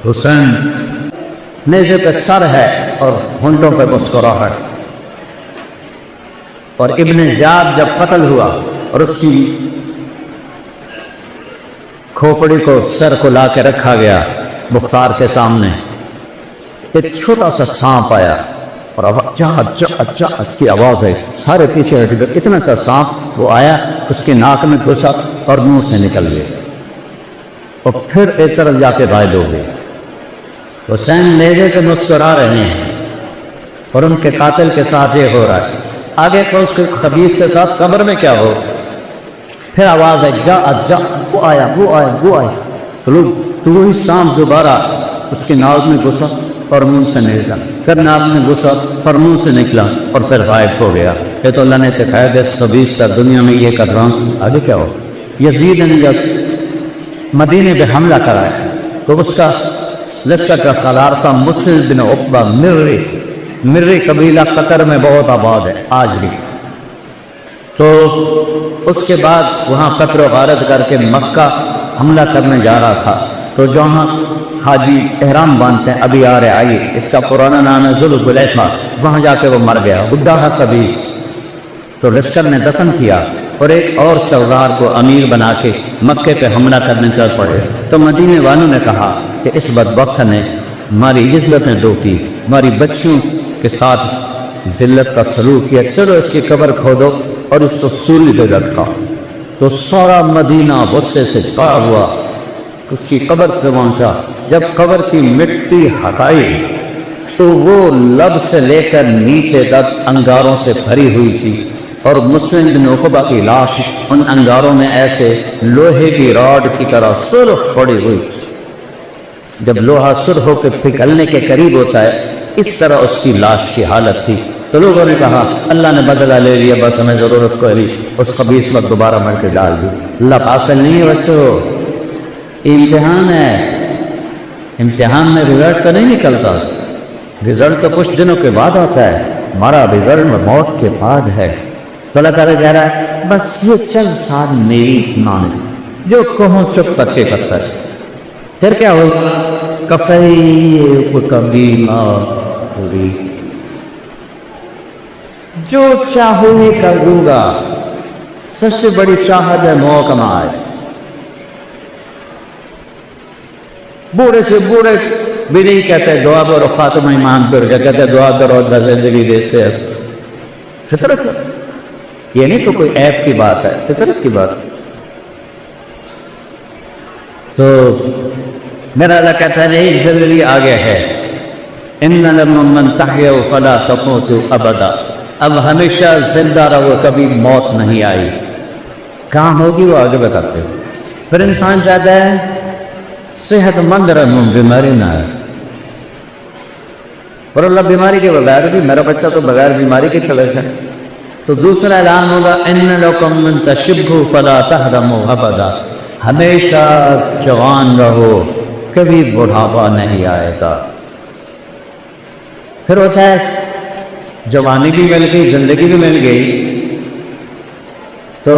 حسین نیزے پہ سر ہے اور ہونٹوں پہ مسکراہٹ. اور ابن زیاد جب قتل ہوا اور اس کی کھوپڑی کو سر کو لا کے رکھا گیا مختار کے سامنے، ایک چھوٹا سا سانپ آیا اور کی آواز ہے، سارے پیچھے ہٹ گئے. اتنا سا سانپ وہ آیا، اس کی ناک میں گھسا اور منہ سے نکل گیا اور پھر ایک طرف جا کے غائب ہو گئے. حسین نیزے کے مسکرا رہے ہیں اور ان کے قاتل کے ساتھ یہ ہو رہا ہے. آگے کو اس کے خبیث کے ساتھ قبر میں کیا ہو. پھر آواز ہے جا وہ آیا. تو وہی سانپ دوبارہ اس کی ناک میں گھسا اور منہ سے نکلا، پھر ناک میں گھسا اور منہ سے نکلا اور پھر غائب ہو گیا. یہ تو اللہ نے دکھایا کہ خبیث کا دنیا میں یہ کر رہا ہوں، آگے کیا ہو. یزید نے جب مدینے پہ حملہ کرایا تو اس کا لشکر کا سالار تھا مسلم بن عقبہ مری قبیلہ قطر میں بہت آباد ہے آج بھی. تو اس کے بعد وہاں قتل و غارت کر کے مکہ حملہ کرنے جا رہا تھا. تو جہاں حاجی احرام باندھتے ہیں ابھی آ رہے آئیے، اس کا پرانا نام ہے ذوالحلیفہ، وہاں جا کے وہ مر گیا بدھا خبیث. تو لشکر نے دفن کیا اور ایک اور سردار کو امیر بنا کے مکے پہ حملہ کرنے چل پڑے. تو مدینے والوں نے کہا کہ اس بدبخت نے ہماری عزتیں ڈوبی، ہماری بچیوں کے ساتھ ذلت کا سلوک کیا، چلو اس کی قبر کھودو اور اس کو سولی پہ لٹکا. تو سارا مدینہ غصے سے پا ہوا، اس کی قبر پہ پہنچا. جب قبر کی مٹی ہٹائی تو وہ لب سے لے کر نیچے تک انگاروں سے بھری ہوئی تھی اور مسلم بن عقبہ کی لاش ان انگاروں میں ایسے لوہے کی راڈ کی طرح سرخ پڑی ہوئی. جب لوہا سرخ ہو کے پگھلنے کے قریب ہوتا ہے اس طرح اس کی لاش کی حالت تھی. تو لوگوں نے کہا اللہ نے بدلہ لے لیا، بس ہمیں ضرورت کو لی اس خبیث وقت دوبارہ مر کے ڈال دی. اللہ غافل نہیں ہے بچوں، امتحان ہے. امتحان میں رزلٹ تو نہیں نکلتا، رزلٹ تو کچھ دنوں کے بعد آتا ہے. ہمارا رزلٹ موت کے بعد ہے. تو اللہ تعالیٰ کہہ رہا ہے بس یہ چند سال میری مان جو کہوں چپ کر کے کرتا ہے. پھر کیا ہوگا؟ کبھی جو چاہوں گی کر دوں گا. سب سے بڑی چاہت ہے محکمہ ہے. بوڑھے سے بوڑھے بھی نہیں کہتے دعا کرو خاتمہ ایمان پر، کیا کہتے دعا کرو زندگی دے صحت. فطرت ہے، یہ نہیں تو کوئی عیب کی بات ہے، فطرت کی بات. تو میرا اللہ کہتا ہے ایک زندگی آگے ہے. ان لمن تحیا فلا تموت ابدا، اب ہمیشہ زندہ رہو، کبھی موت نہیں آئی. کہاں ہوگی وہ آگے بتاتے ہو. پھر انسان چاہتا ہے صحت مند رہوں، بیماری نہ ہے. اور اللہ بیماری کے بغیر بھی، میرا بچہ تو بغیر بیماری کے چلے گا. تو دوسرا اعلان ہوگا ان لکم من تشبوا فلا تحرموا ابدا، ہمیشہ جوان رہو، کبھی بڑھاپا نہیں آئے گا. پھر ہوتا ہے جوانی بھی مل گئی، زندگی بھی مل گئی، تو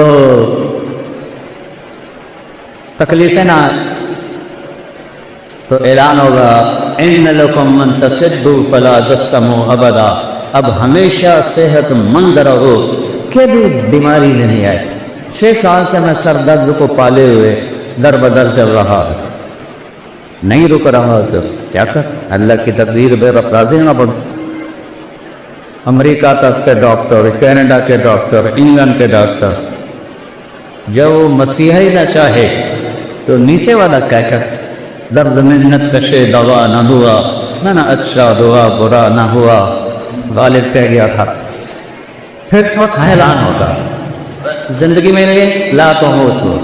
تکلیفیں نہ. تو اعلان ہوگا ان لکم من تصدوا فلا تسقموا ابدا، اب ہمیشہ صحت مند رہو، کبھی بیماری نہیں آئے. 6 سال سے میں سر درد کو پالے ہوئے در بدر چل رہا ہے، نہیں رک رہا. تو کیا کر، اللہ کی تقدیر بے رفرازی نہ بڑھ. امریکہ تک کے ڈاکٹر، کینیڈا کے ڈاکٹر، انگلینڈ کے ڈاکٹر، جب وہ مسیحا ہی نہ چاہے تو نیچے والا کہہ کر درد منت کشے دوا نہ ہوا، نہ اچھا دعا برا نہ ہوا، غالب کہہ گیا تھا. پھر چوتھا اعلان ہوگا زندگی مل گئے لا تموتوا،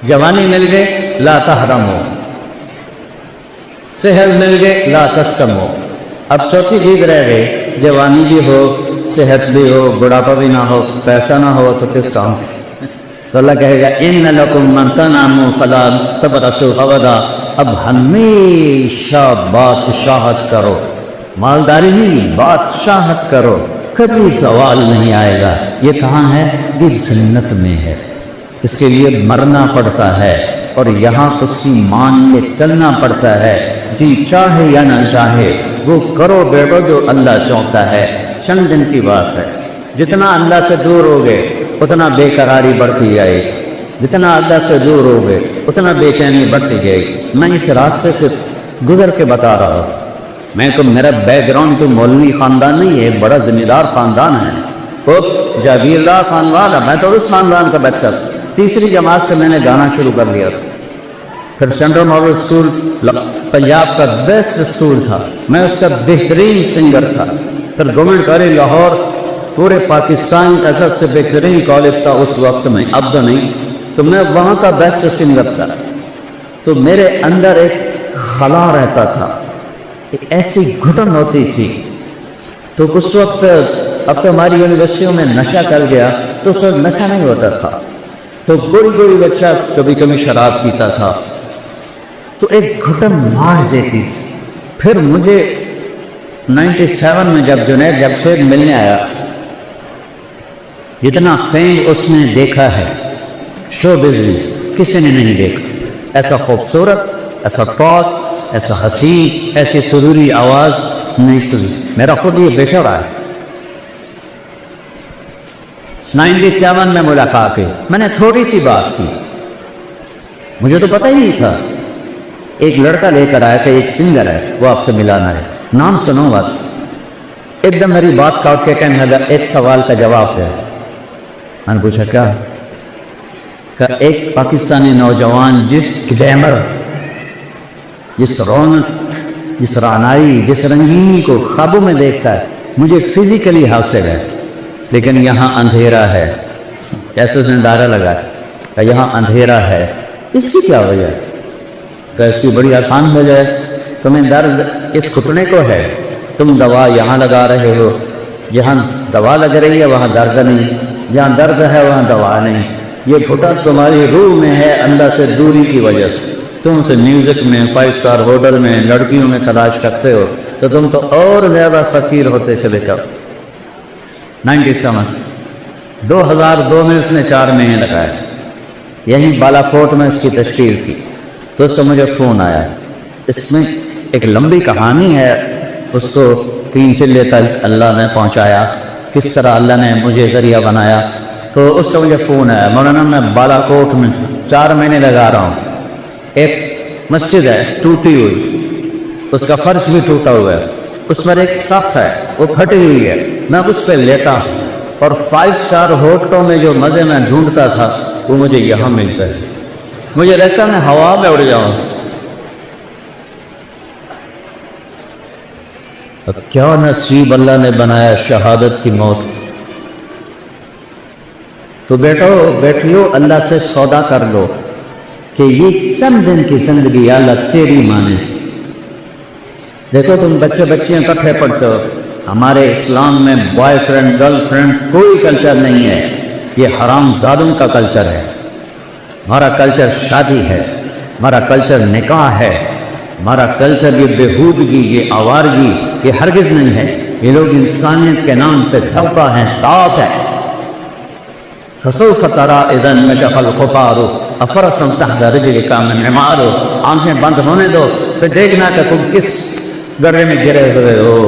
جوانی مل گئے لا تحرموا، صحت مل گئے لا تسقموا. اب چوتھی چیز رہ گئی، جوانی بھی ہو، صحت بھی ہو، بڑھاپا بھی نہ ہو، پیسہ نہ ہو تو کس کام. تو اللہ کہے گا ان لکم من تناموا فلا تبرسوا ابدا، اب ہمیشہ بادشاہت کرو، مالداری نہیں بادشاہت کرو، کبھی سوال نہیں آئے گا. یہ کہاں ہے؟ یہ جنت میں ہے. اس کے لیے مرنا پڑتا ہے، اور یہاں اس کی مان کے چلنا پڑتا ہے، جی چاہے یا نہ چاہے وہ کرو بیٹو جو اللہ چاہتا ہے۔ چند دن کی بات ہے، جتنا اللہ سے دور ہوگے اتنا بے قراری بڑھتی جائے گی، جتنا اللہ سے دور ہوگے اتنا بے چینی بڑھتی جائے گی۔ میں اس راستے سے گزر کے بتا رہا ہوں، میں کو میرا بیک گراؤنڈ تو مولوی خاندان نہیں ہے، بڑا ذمہ دار خاندان ہے، وہ جاگیردار خاندان ہے، میں تو اس خاندان کا بچہ۔ تیسری جماعت سے میں نے گانا شروع کر دیا تھا، پھر سینٹرل ماڈل اسکول پنجاب کا بیسٹ اسکول تھا، میں اس کا بہترین سنگر تھا، پھر گورنمنٹ کالج لاہور پورے پاکستان کا سب سے بہترین کالج تھا اس وقت میں، اب تو نہیں، تو میں وہاں کا بیسٹ سنگر تھا۔ تو میرے اندر ایک خلا رہتا تھا، ایک ایسی گھٹن ہوتی تھی۔ تو اس وقت اب تو ہماری یونیورسٹیوں میں نشہ چل گیا، تو اس وقت نشہ نہیں ہوتا تھا، تو کوئی بچہ کبھی کبھی شراب پیتا تھا، تو ایک گھٹن مار دیتی تھی۔ پھر مجھے 97 میں جب جنید جمشید ملنے آیا، جتنا فیم اس نے دیکھا ہے شو بزنس کسی نے نہیں دیکھا، ایسا خوبصورت، ایسا ٹاک، ایسا حسین، ایسی سروری آواز نہیں سنی۔ میرا خود یہ بشر ہے۔ 97 میں ملاقات کی، میں نے تھوڑی سی بات کی، مجھے تو پتہ ہی نہیں تھا۔ ایک لڑکا لے کر آیا کہ ایک سنگر ہے، وہ آپ سے ملانا ہے، نام سنو بات۔ ایک دم میری بات کاٹ کے کہنے لگا ایک سوال کا جواب ہے۔ میں نے پوچھا کیا؟ کہ ایک پاکستانی نوجوان جس گلیمر، جس رونق، جس رعنائی، جس رنگینی کو خوابوں میں دیکھتا ہے، مجھے فزیکلی حاصل ہے، لیکن یہاں اندھیرا ہے۔ جیسے اس نے دائرہ لگایا کہ یہاں اندھیرا ہے، اس کی کیا وجہ ہے؟ کہ اس کی بڑی آسان وجہ ہے، تمہیں درد اس گھٹنے کو ہے، تم دوا یہاں لگا رہے ہو، جہاں دوا لگ رہی ہے وہاں درد نہیں، جہاں درد ہے وہاں دوا نہیں۔ یہ گھٹن تمہاری روح میں ہے اللہ سے دوری کی وجہ سے۔ تم سے میوزک میں، 5 اسٹار ہوٹل میں، لڑکیوں میں تلاش کرتے ہو، تو تم تو اور زیادہ فقیر ہوتے چلے جاؤ۔ 97 2002 میں اس نے 4 مہینے لگائے، یہیں بالا کوٹ میں اس کی تشکیل کی، تو اس کا مجھے فون آیا۔ اس میں ایک لمبی کہانی ہے، اس کو 3 چلے تک اللہ نے پہنچایا، کس طرح اللہ نے مجھے ذریعہ بنایا۔ تو اس کا مجھے فون آیا، مولانا میں بالا کوٹ میں 4 مہینے لگا رہا ہوں، ایک مسجد ہے ٹوٹی ہوئی، اس کا فرش بھی ٹوٹا ہوا ہے، اس پر ایک صف ہے وہ پھٹی ہوئی ہے، میں اس پہ لیٹا ہوں، اور 5 اسٹار ہوٹلوں میں جو مزے میں ڈھونڈتا تھا وہ مجھے یہاں ملتا ہے۔ مجھے لگتا میں ہوا میں اڑ جاؤں۔ اب کیا نصیب اللہ نے بنایا شہادت کی موت۔ تو بیٹھیو اللہ سے سودا کر لو کہ یہ چند دن کی زندگی اللہ تیری مانے۔ دیکھو تم بچیاں کٹھے پڑھتے ہو، ہمارے اسلام میں بوائے فرینڈ گرل فرینڈ کوئی کلچر نہیں ہے، یہ حرام زادوں کا کلچر ہے۔ ہمارا کلچر شادی ہے، ہمارا کلچر نکاح ہے، ہمارا کلچر یہ بےہودگی، یہ آوارگی، یہ ہرگز نہیں ہے۔ یہ لوگ انسانیت کے نام پہ دھوکہ ہیں، طاق ہے۔ فسوف ترى اذا انكشف الغبار افرسا تحت رجلك من عمار، آنکھیں بند ہونے دو پھر دیکھنا کہ تم کس گڑھے میں گرے ہوئے ہو۔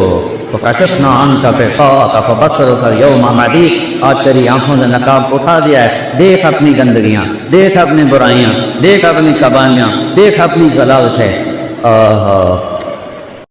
فکشفنا عنك غطاءك فبصرك اليوم حديد، آج تیری آنکھوں نے نقاب اٹھا دیا ہے، دیکھ اپنی گندگیاں، دیکھ اپنی برائیاں، دیکھ اپنی قبالیاں، دیکھ اپنی ضلالتیں۔